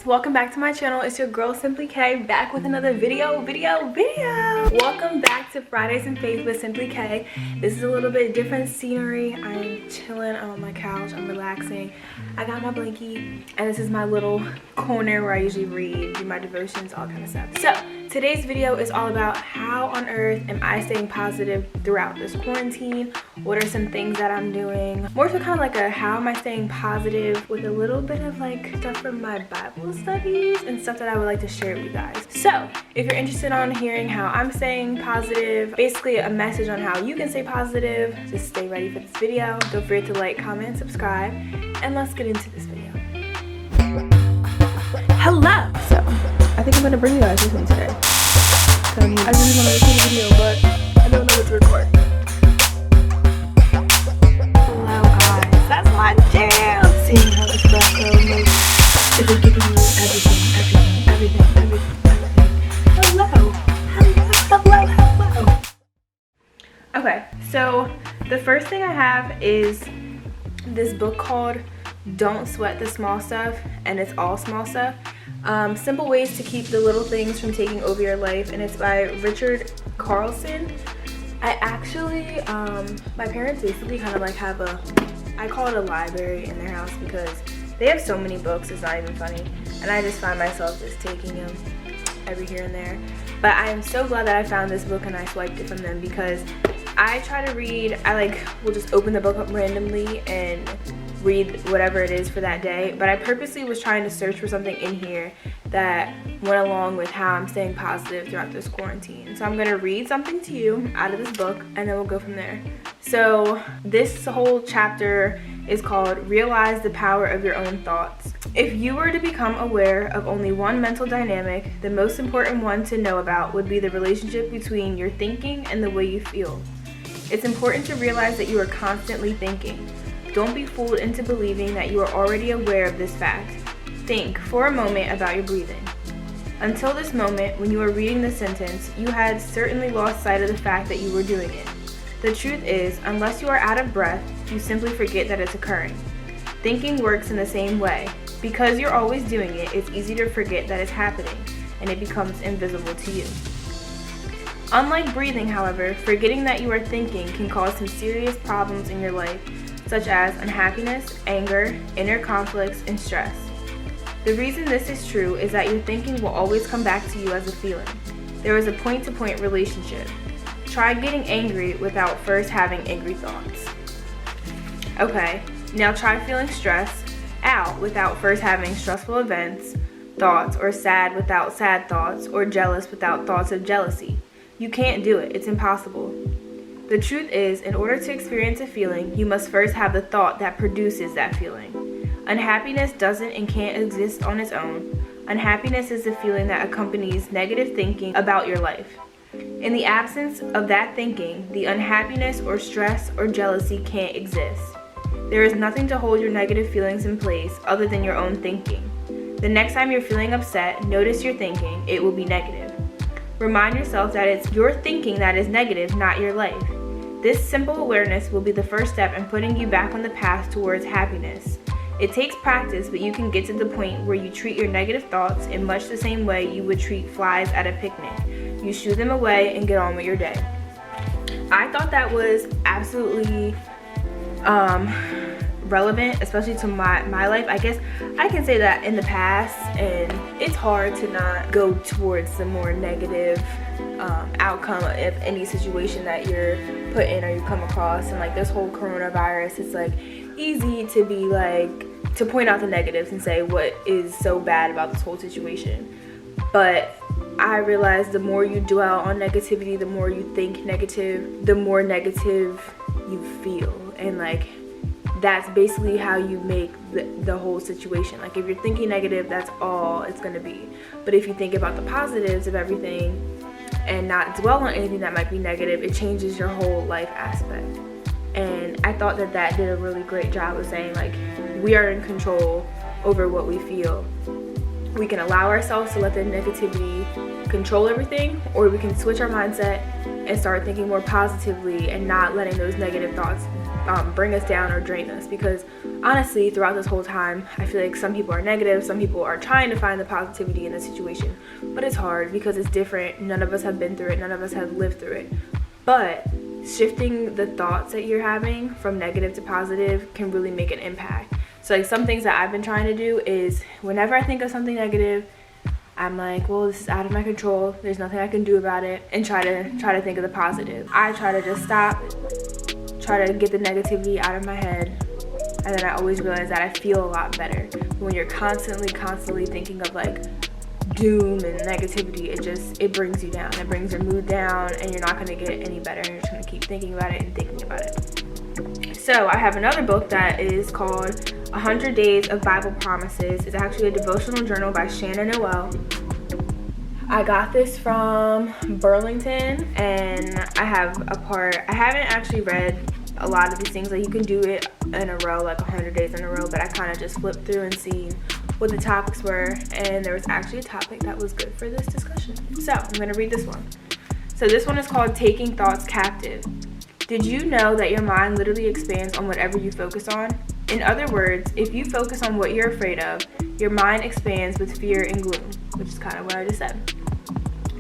welcome back to my channel. It's your girl SimplyKay back with another video. Welcome back to Fridays in Faith with SimplyKay. This is a little bit different scenery. I'm chilling on my couch, I'm relaxing. I got my blankie and this is my little corner where I usually read, do my devotions, all kind of stuff. So today's video is all about how on earth am I staying positive throughout this quarantine. What are some things that I'm doing? More so kind of like a how am I staying positive with a little bit of like stuff from my Bible studies and stuff that I would like to share with you guys. So if you're interested on hearing how I'm staying positive, basically a message on how you can stay positive, just stay ready for this video. Don't forget to like, comment, and subscribe, and let's get into this video. Hello! So I think I'm gonna bring you guys with me today. I really want to record a video, but I don't know what to record. Hello guys, that's my jam! Seeing how this background makes it is giving you everything. Hello. Okay, so the first thing I have is this book called Don't Sweat the Small Stuff, and it's all small stuff. Simple ways to keep the little things from taking over your life, and it's by Richard Carlson. I actually, my parents basically kind of like have I call it a library in their house because they have so many books, it's not even funny, and I just find myself just taking them every here and there. But I am so glad that I found this book and I swiped it from them, because I try to read, will just open the book up randomly and read whatever it is for that day, but I purposely was trying to search for something in here that went along with how I'm staying positive throughout this quarantine. So I'm going to read something to you out of this book and then we'll go from there. So this whole chapter is called Realize the Power of Your Own Thoughts. If you were to become aware of only one mental dynamic, the most important one to know about would be the relationship between your thinking and the way you feel. It's important to realize that you are constantly thinking. Don't be fooled into believing that you are already aware of this fact. Think for a moment about your breathing. Until this moment, when you were reading the sentence, you had certainly lost sight of the fact that you were doing it. The truth is, unless you are out of breath, you simply forget that it's occurring. Thinking works in the same way. Because you're always doing it, it's easy to forget that it's happening, and it becomes invisible to you. Unlike breathing, however, forgetting that you are thinking can cause some serious problems in your life, such as unhappiness, anger, inner conflicts, and stress. The reason this is true is that your thinking will always come back to you as a feeling. There is a point-to-point relationship. Try getting angry without first having angry thoughts. Okay, now try feeling stressed out without first having stressful events, thoughts, or sad without sad thoughts, or jealous without thoughts of jealousy. You can't do it. It's impossible. The truth is, in order to experience a feeling, you must first have the thought that produces that feeling. Unhappiness doesn't and can't exist on its own. Unhappiness is the feeling that accompanies negative thinking about your life. In the absence of that thinking, the unhappiness or stress or jealousy can't exist. There is nothing to hold your negative feelings in place other than your own thinking. The next time you're feeling upset, notice your thinking. It will be negative. Remind yourself that it's your thinking that is negative, not your life. This simple awareness will be the first step in putting you back on the path towards happiness. It takes practice, but you can get to the point where you treat your negative thoughts in much the same way you would treat flies at a picnic. You shoo them away and get on with your day. I thought that was absolutely relevant, especially to my life. I guess I can say that in the past, and it's hard to not go towards the more negative outcome of any situation that you're put in or you come across. And like this whole coronavirus, it's like easy to be like to point out the negatives and say what is so bad about this whole situation. But I realized the more you dwell on negativity, the more you think negative, the more negative you feel. And like that's basically how you make the whole situation. Like if you're thinking negative, that's all it's gonna be. But if you think about the positives of everything and not dwell on anything that might be negative, it changes your whole life aspect. And I thought that did a really great job of saying like we are in control over what we feel. We can allow ourselves to let the negativity control everything, or we can switch our mindset and start thinking more positively and not letting those negative thoughts bring us down or drain us, because honestly throughout this whole time I feel like some people are negative, some people are trying to find the positivity in the situation, but it's hard because it's different. None of us have been through it, none of us have lived through it, but shifting the thoughts that you're having from negative to positive can really make an impact. So like some things that I've been trying to do is whenever I think of something negative, I'm like, well, this is out of my control, there's nothing I can do about it, and try to think of the positive. I try to just stop, try to get the negativity out of my head, and then I always realize that I feel a lot better. When you're constantly thinking of like doom and negativity, it brings you down, it brings your mood down, and you're not going to get any better, and you're just going to keep thinking about it and thinking about it. So I have another book that is called 100 Days of Bible Promises. It's actually a devotional journal by Shannon Noel. I got this from Burlington, and I haven't actually read a lot of these things. Like you can do it in a row, like 100 days in a row, but I kind of just flipped through and seen what the topics were, and there was actually a topic that was good for this discussion. So I'm going to read this one. So this one is called Taking Thoughts Captive. Did you know that your mind literally expands on whatever you focus on? In other words, if you focus on what you're afraid of, your mind expands with fear and gloom, which is kind of what I just said.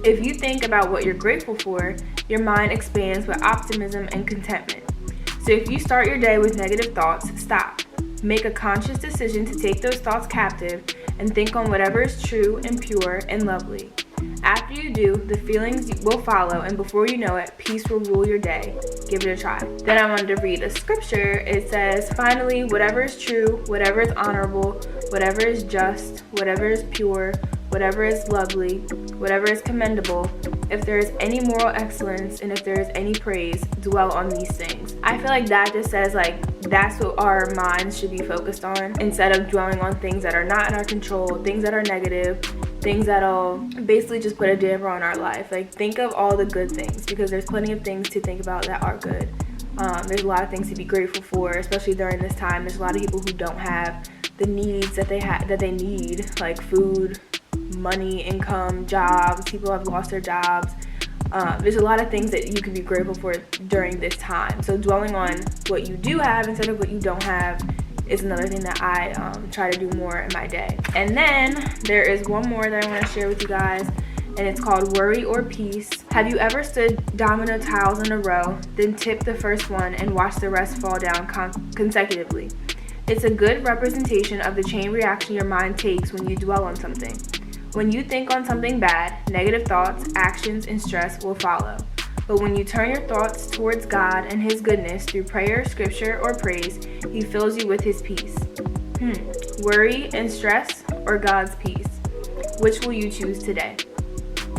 If you think about what you're grateful for, your mind expands with optimism and contentment. So if you start your day with negative thoughts, stop. Make a conscious decision to take those thoughts captive and think on whatever is true and pure and lovely. After you do, the feelings will follow, and before you know it, peace will rule your day. Give it a try. Then I wanted to read a scripture. It says, finally, whatever is true, whatever is honorable, whatever is just, whatever is pure, whatever is lovely, whatever is commendable, if there is any moral excellence and if there is any praise, dwell on these things. I feel like that just says like that's what our minds should be focused on, instead of dwelling on things that are not in our control, things that are negative, things that'll basically just put a damper on our life. Like think of all the good things, because there's plenty of things to think about that are good. There's a lot of things to be grateful for, especially during this time. There's a lot of people who don't have the needs that they need, like food, money, income, jobs. People have lost their jobs. There's a lot of things that you can be grateful for during this time. So dwelling on what you do have instead of what you don't have is another thing that I try to do more in my day. And then there is one more that I want to share with you guys, and it's called Worry or Peace. Have you ever stood domino tiles in a row, then tipped the first one and watched the rest fall down consecutively? It's a good representation of the chain reaction your mind takes when you dwell on something. When you think on something bad, negative thoughts, actions, and stress will follow. But when you turn your thoughts towards God and His goodness through prayer, scripture, or praise, He fills you with His peace. Worry and stress or God's peace? Which will you choose today?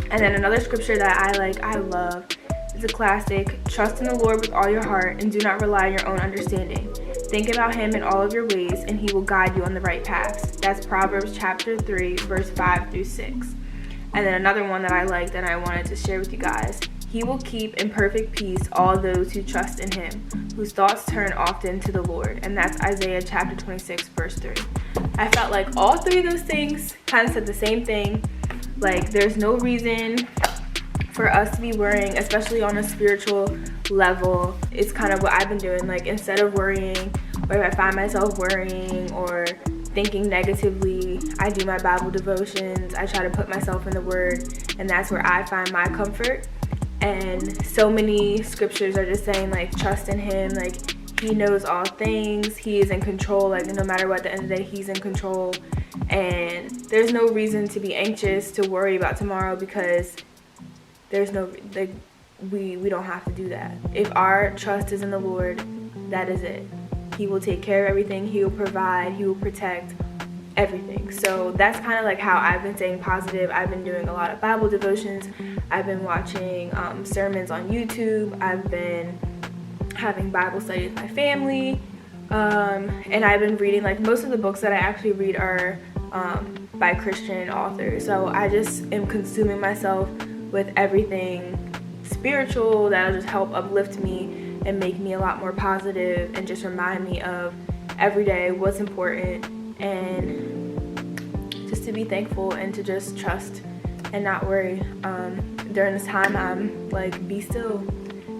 And then another scripture that I love, is a classic. Trust in the Lord with all your heart and do not rely on your own understanding. Think about Him in all of your ways and He will guide you on the right paths. That's Proverbs chapter 3, verse 5 through 6. And then another one that I liked and I wanted to share with you guys. He will keep in perfect peace all those who trust in Him, whose thoughts turn often to the Lord. And that's Isaiah chapter 26, verse 3. I felt like all three of those things kind of said the same thing. Like there's no reason for us to be worrying, especially on a spiritual level. It's kind of what I've been doing. Like instead of worrying, or if I find myself worrying or thinking negatively, I do my Bible devotions. I try to put myself in the Word, and that's where I find my comfort. And so many scriptures are just saying like trust in Him, like He knows all things, He is in control, like no matter what, at the end of the day He's in control, and there's no reason to be anxious, to worry about tomorrow, because there's no, like, we don't have to do that. If our trust is in the Lord, that is it. He will take care of everything, He will provide, He will protect everything. So that's kind of like how I've been staying positive. I've been doing a lot of Bible devotions. I've been watching sermons on YouTube. I've been having Bible study with my family. And I've been reading, like most of the books that I actually read are by Christian authors. So I just am consuming myself with everything spiritual that'll just help uplift me and make me a lot more positive and just remind me of every day what's important, and just to be thankful and to just trust and not worry. During this time, I'm like, be still,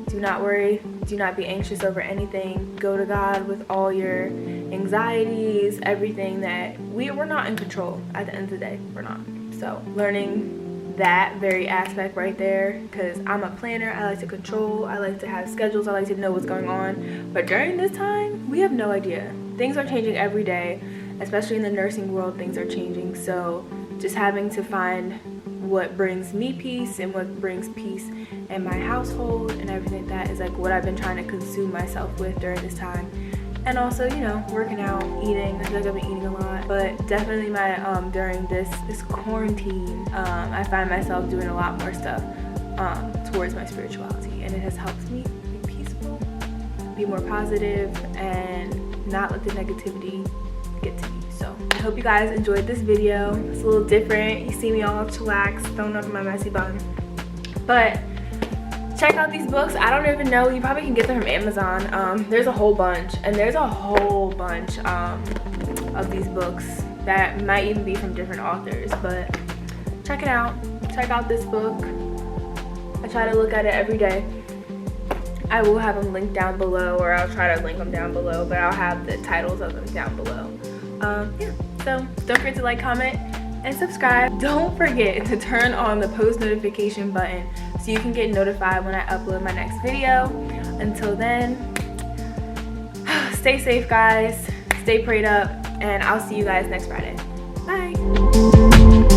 do not worry, do not be anxious over anything. Go to God with all your anxieties, everything that we're not in control at the end of the day. We're not. So learning that very aspect right there, because I'm a planner. I like to control. I like to have schedules. I like to know what's going on. But during this time, we have no idea. Things are changing every day, especially in the nursing world. Things are changing. So just having to find what brings me peace and what brings peace in my household and everything like that is like what I've been trying to consume myself with during this time. And also, you know, working out, eating. I feel like I've been eating a lot, but definitely my during this quarantine, I find myself doing a lot more stuff towards my spirituality, and it has helped me be peaceful, be more positive, and not let the negativity get to me. So I hope you guys enjoyed this video. It's a little different. You see me all chillax, thrown up in my messy bun. But check out these books. I don't even know. You probably can get them from Amazon. There's a whole bunch. And there's a whole bunch of these books that might even be from different authors. But check it out. Check out this book. I try to look at it every day. I will have them linked down below, or I'll try to link them down below, but I'll have the titles of them down below. Yeah, so don't forget to like, comment, and subscribe. Don't forget to turn on the post notification button so you can get notified when I upload my next video. Until then, stay safe, guys. Stay prayed up, and I'll see you guys next Friday. Bye.